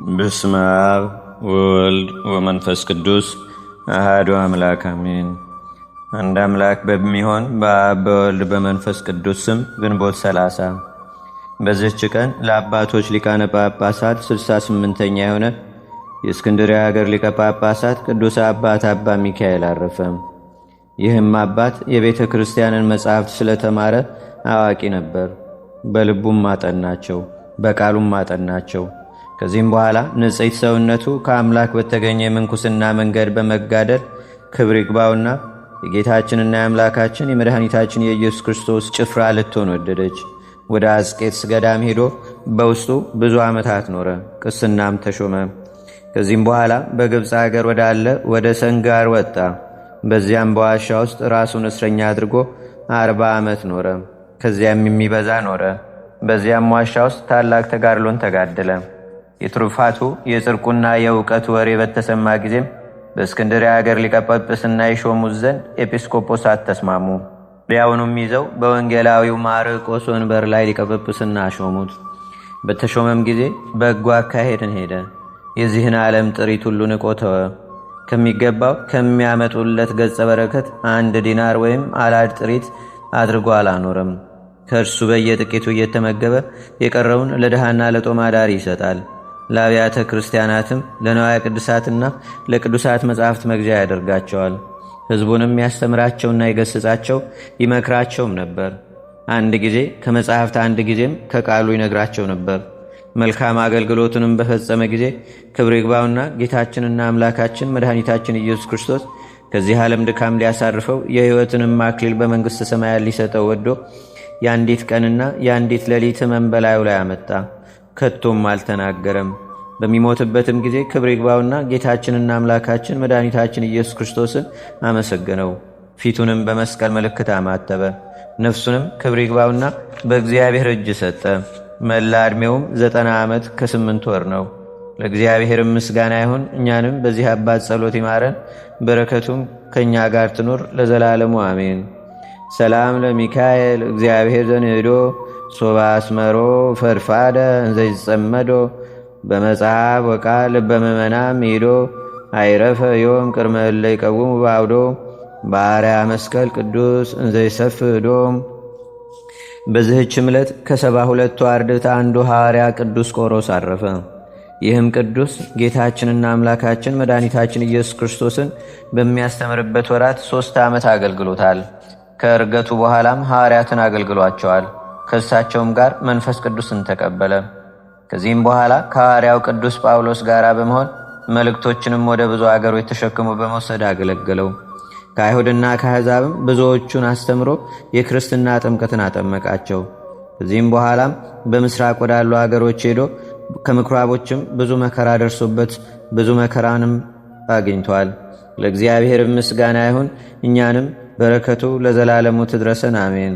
በስመ አብ ወወልድ ወመንፈስ ቅዱስ አሐዱ አምላክ አሜን። አንድ አምላክ በሚሆን በአብ በወልድ በመንፈስ ቅዱስ ስም ግንቦት 30 በዚህች ቀን ለአባቶች ሊቃነ ጳጳሳት 68ኛ የሆነ የእስክንድርያ ሀገር ሊቀ ጳጳሳት ቅዱስ አባት አባ ሚካኤል አረፈ። ይህም አባት የቤተ ክርስቲያንን መጻሕፍት ስለተማረ አዋቂ ነበር። በልቡም ማጠናቸው፣ በቃሉም ማጠናቸው። ከዚህም በኋላ ንጽሕት ሰውነቱ ከአምላክ በተገኘ የምንኩስና መንገድ በመጋደል ክብር ይግባውና የጌታችንና የአምላካችን የመድኃኒታችን የኢየሱስ ክርስቶስ ጭፍራ ልትሆን ወደደች። ወደ አስቄጥስ ገዳም ሄዶ በውስጡ ብዙ ዓመታት ኖረ፣ ቅስናም ተሾመ። ከዚህም በኋላ በግብፅ አገር ወዳለ ወደ ሰንጋር ወጣ። በዚያም በዋሻ ውስጥ ራሱን እስረኛ አድርጎ 40 ዓመት ኖረ። ከዚያም የሚበዛ ኖረ። በዚያም ዋሻ ውስጥ ታላቅ ተጋድሎን ተጋደለ። የትሩፋቱ የጽርቁና የእውቀቱ ወሬ በተሰማ ጊዜም በእስክንድርያ ሀገር ሊቀ ጵጵስና የሾሙት ዘንድ ኤጲስቆጶሳት ተስማሙ። ቢያውኑም ይዘው በወንጌላዊው ማርቆስ ወንበር ላይ ሊቀ ጵጵስና ሾሙት። በተሾመም ጊዜ በጎ አካሄድን ሄደ። የዚህን ዓለም ጥሪት ሁሉ ንቆ ተወ። ከሚገባው ከሚያመጡለት ገጸ በረከት 1 ዲናር ወይም አላድ ጥሪት አድርጎ አላኖረም። ከእርሱ በየጥቂቱ እየተመገበ የቀረውን ለድሃና ለጦም አዳሪ ይሰጣል። ለአብያተ ክርስቲያናትም ለነዋያ ቅዱሳትና ለቅዱሳት መጻሕፍት መግዣ ያደርጋቸዋል። ሕዝቡንም ያስተምራቸውና ይገስጻቸው ይመክራቸውም ነበር። አንድ ጊዜ ከመጻሕፍት አንድ ጊዜም ከቃሉ ይነግራቸው ነበር። መልካም አገልግሎቱንም በፈጸመ ጊዜ ክብር ይግባውና ጌታችንና አምላካችን መድኃኒታችን ኢየሱስ ክርስቶስ ከዚህ ዓለም ድካም ሊያሳርፈው የሕይወትንም አክሊል በመንግሥተ ሰማያት ሊሰጠው ወዶ የአንዲት ቀንና የአንዲት ሌሊት ሕመም በላዩ ላይ አመጣ። ከቶም አልተናገረም። በሚሞትበትም ጊዜ ክብር ይግባውና ጌታችንና አምላካችን መድኃኒታችን ኢየሱስ ክርስቶስን አመሰገነው። ፊቱንም በመስቀል ምልክት አማተበ። ነፍሱንም ክብር ይግባውና በእግዚአብሔር እጅ ሰጠ። መላ ዕድሜውም 90 ዓመት ከ8 ወር ነው። ለእግዚአብሔርም ምስጋና ይሁን። እኛንም በዚህ አባት ጸሎት ይማረን፣ በረከቱም ከእኛ ጋር ትኑር ለዘላለሙ አሜን። ሰላም ለሚካኤል እግዚአብሔር ዘንህዶ ሶባ አስመሮ ፈድፋደ እንዘይጸመዶ በመጽሐፍ ወቃል በመመናም ሄዶ አይረፈ ዮም ቅድመ እለ ይቀውሙ ባውዶ ባሕርያ መስቀል ቅዱስ እንዘይሰፍዶም። በዚህች ዕለት ከ72ቱ አርድእት አንዱ ሐዋርያ ቅዱስ ቆሮስ አረፈ። ይህም ቅዱስ ጌታችንና አምላካችን መድኃኒታችን ኢየሱስ ክርስቶስን በሚያስተምርበት ወራት 3 ዓመት አገልግሎታል። ከእርገቱ በኋላም ሐዋርያትን አገልግሏቸዋል። ከእሳቸውም ጋር መንፈስ ቅዱስን ተቀበለ። ከዚህም በኋላ ከሐዋርያው ቅዱስ ጳውሎስ ጋር በመሆን መልእክቶችንም ወደ ብዙ አገሮች ተሸክሞ በመውሰድ አገለገለው። ከአይሁድና ከአሕዛብም ብዙዎቹን አስተምሮ የክርስትና ጥምቀትን አጠመቃቸው። ከዚህም በኋላም በምስራቅ ወዳሉ አገሮች ሄዶ ከምኵራቦችም ብዙ መከራ ደርሶበት ብዙ መከራንም አግኝቷል። ለእግዚአብሔር ምስጋና ይሁን። እኛንም በረከቱ ለዘላለሙ ትድረሰን አሜን።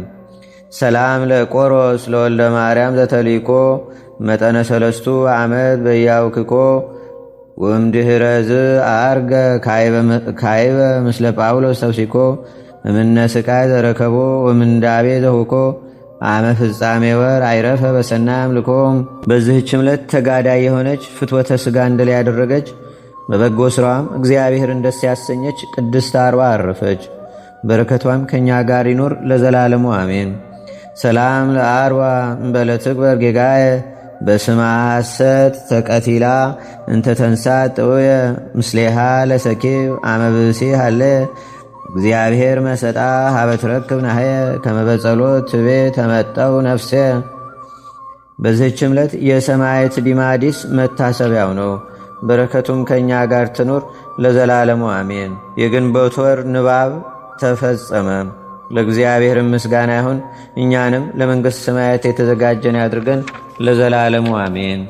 ሰላም ለቆሮስ ለወልደ ማርያም ዘተሊኮ መጠነ 3 ዓመት በያውክኮ ወምድኅረዝ አርገ ካይበ ምስለ ጳውሎስ ተውሲኮ እምነ ስቃይ ዘረከቦ ወምንዳቤ ዘሁኮ አመ ፍጻሜ ወር አይረፈ በሰናይ አምልኮ። በዚህች ዕለት ተጋዳይ የሆነች ፍትወተ ሥጋን ድል ያደረገች በበጎ ሥራዋም እግዚአብሔርን ደስ ያሰኘች ቅድስት አርባ አረፈች። በረከቷም ከእኛ ጋር ይኑር ለዘላለሙ አሜን። ሰላም ለአርባ እምበለትግበር ጌጋየ በስማ ሐሰት ተቀቲላ እንተ ተንሳት ጥውየ ምስሌሃ ለሰኪብ አመብሲ ሃለ እግዚአብሔር መሰጣ ሀበትረክብ ናህየ ከመበጸሎት ትቤ ተመጠው ነፍሴ። በዚህች ዕለት የሰማዕት ዲማዲስ መታሰቢያው ነው። በረከቱም ከእኛ ጋር ትኑር ለዘላለሙ አሜን። የግንቦት ወር ንባብ ተፈጸመ። ለእግዚአብሔር ምስጋና ይሁን። እኛንም ለመንግሥተ ሰማያት የተዘጋጀን ያድርገን ለዘላለሙ አሜን።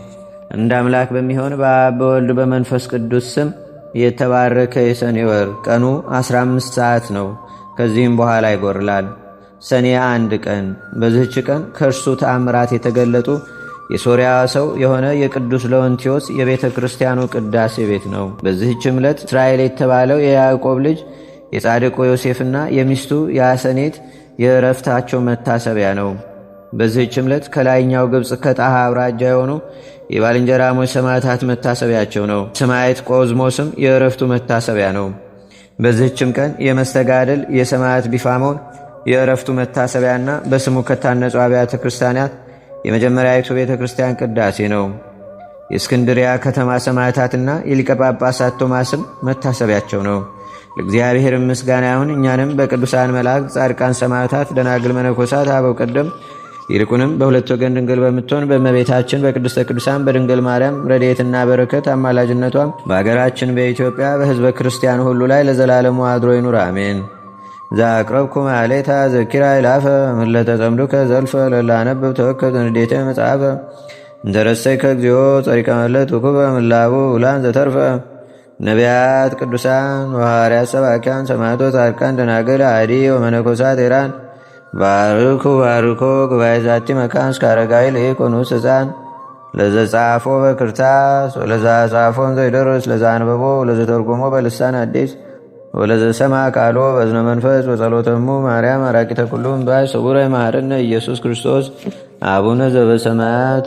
እንደ አምላክ በሚሆን በአብ በወልድ በመንፈስ ቅዱስ ስም የተባረከ የሰኔ ወር ቀኑ 15 ሰዓት ነው። ከዚህም በኋላ ይጎርላል። ሰኔ 1 ቀን። በዚህች ቀን ከእርሱ ተአምራት የተገለጡ የሶርያ ሰው የሆነ የቅዱስ ለወንቲዮስ የቤተ ክርስቲያኑ ቅዳሴ ቤት ነው። በዚህች ዕለት እስራኤል የተባለው የያዕቆብ ልጅ የጻድቁ ዮሴፍና የሚስቱ የአሰኔት የእረፍታቸው መታሰቢያ ነው። በዚህች ዕለት ከላይኛው ግብፅ ከጣሃ አውራጃ የሆኑ የባልንጀራሞች ሰማዕታት መታሰቢያቸው ነው። ሰማዕት ቆዝሞስም የእረፍቱ መታሰቢያ ነው። በዚህችም ቀን የመስተጋድል የሰማዕት ቢፋሞን የእረፍቱ መታሰቢያና በስሙ ከታነጹ አብያተ ክርስቲያናት የመጀመሪያዊቱ ቤተ ክርስቲያን ቅዳሴ ነው። የእስክንድሪያ ከተማ ሰማዕታትና የሊቀ ጳጳሳት ቶማስም መታሰቢያቸው ነው። ለእግዚአብሔር ምስጋና ይሁን። እኛንም በቅዱሳን መላእክት፣ ጻድቃን፣ ሰማዕታት፣ ደናግል፣ መነኮሳት፣ አበው ቀደም ይልቁንም በሁለት ወገን ድንግል በምትሆን በእመቤታችን በቅድስተ ቅዱሳን በድንግል ማርያም ረድኤትና በረከት አማላጅነቷም በአገራችን በኢትዮጵያ በሕዝበ ክርስቲያን ሁሉ ላይ ለዘላለሙ አድሮ ይኑር፣ አሜን። ዛቅረብኩ ማሌታ ዘኪራ ይላፈ ምለተጸምዱከ ዘልፈ ለላነብብ ተወከብ ንዴተ መጽሐፈ እንተረሰይከ እግዚኦ ጸሪቀ መለት ውኩበ ምላቡ ውላን ዘተርፈ ነቢያት፣ ቅዱሳን ወሐዋርያት፣ ሰባኪያን፣ ሰማዕታት፣ ጻድቃን፣ ደናግል፣ አዲ ወመነኮሳት ኢራን ባርኩ ባርኮ ጉባኤ ዛቲ መካን እስከ አረጋዊ ለኢኮኑስ ሕፃን ለዘጻፎ በክርታስ ወለዛ ጻፎን ዘይደርስ ለዛ አንበቦ ለዘተርጎሞ በልሳን አዲስ ወለዘሰማ ቃሎ በዝነ መንፈስ ወጸሎተሙ ማርያም አራቂተ ኩሉም ባይ ስቡረ ማረነ ኢየሱስ ክርስቶስ አቡነ ዘበሰማያት